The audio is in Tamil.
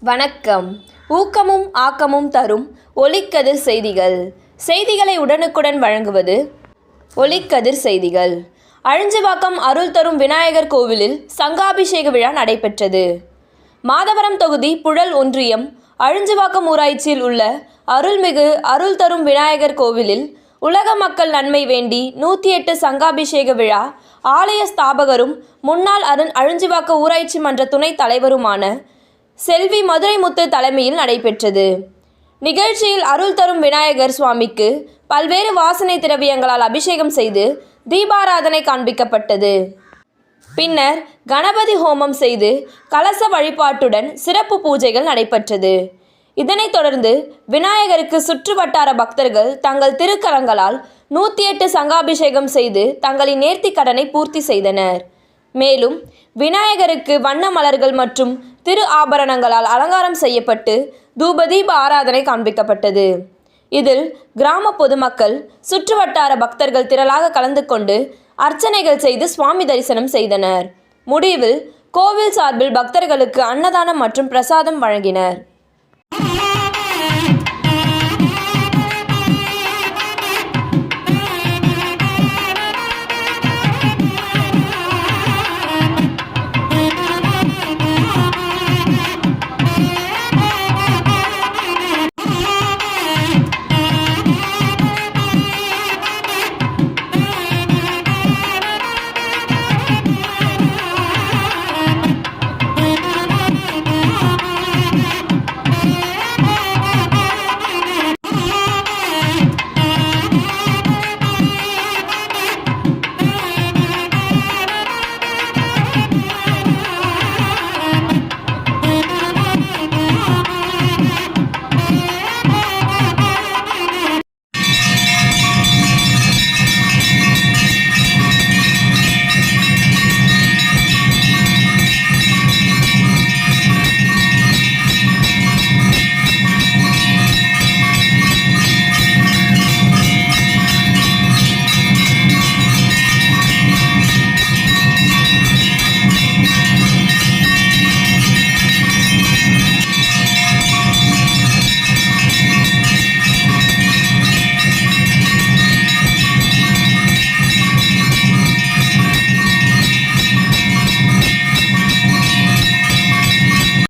வணக்கம். ஊக்கமும் ஆக்கமும் தரும் ஒளிக்கதிர் செய்திகள். செய்திகளை உடனுக்குடன் வழங்குவது ஒளிக்கதிர் செய்திகள். அழிஞ்சிவாக்கம் அருள் தரும் விநாயகர் கோவிலில் சங்காபிஷேக விழா நடைபெற்றது. மாதவரம் தொகுதி புழல் ஒன்றியம் அழிஞ்சிவாக்கம் ஊராட்சியில் உள்ள அருள்மிகு அருள் தரும் விநாயகர் கோவிலில் உலக மக்கள் நன்மை வேண்டி 108 சங்காபிஷேக விழா ஆலய ஸ்தாபகரும் முன்னாள் அழிஞ்சிவாக்க ஊராட்சி மன்ற துணைத் தலைவருமான செல்வி மதுரைமுத்து தலைமையில் நடைபெற்றது. நிகழ்ச்சியில் அருள் தரும் விநாயகர் சுவாமிக்கு பல்வேறு வாசனை திரவியங்களால் அபிஷேகம் செய்து தீபாராதனை காண்பிக்கப்பட்டது. பின்னர் கணபதி ஹோமம் செய்து கலச வழிபாட்டுடன் சிறப்பு பூஜைகள் நடைபெற்றது. இதனைத் தொடர்ந்து விநாயகருக்கு சுற்று வட்டார பக்தர்கள் தங்கள் திருக்கரங்களால் 108 சங்காபிஷேகம் செய்து தங்களின் நேர்த்திக் கடனை பூர்த்தி செய்தனர். மேலும் விநாயகருக்கு வண்ண மலர்கள் மற்றும் திரு ஆபரணங்களால் அலங்காரம் செய்யப்பட்டு தூபதீப ஆராதனை காண்பிக்கப்பட்டது. இதில் கிராம பொதுமக்கள் சுற்றுவட்டார பக்தர்கள் திரளாக கலந்து கொண்டு அர்ச்சனைகள் செய்து சுவாமி தரிசனம் செய்தனர். முடிவில் கோவில் சார்பில் பக்தர்களுக்கு அன்னதானம் மற்றும் பிரசாதம் வழங்கினர்.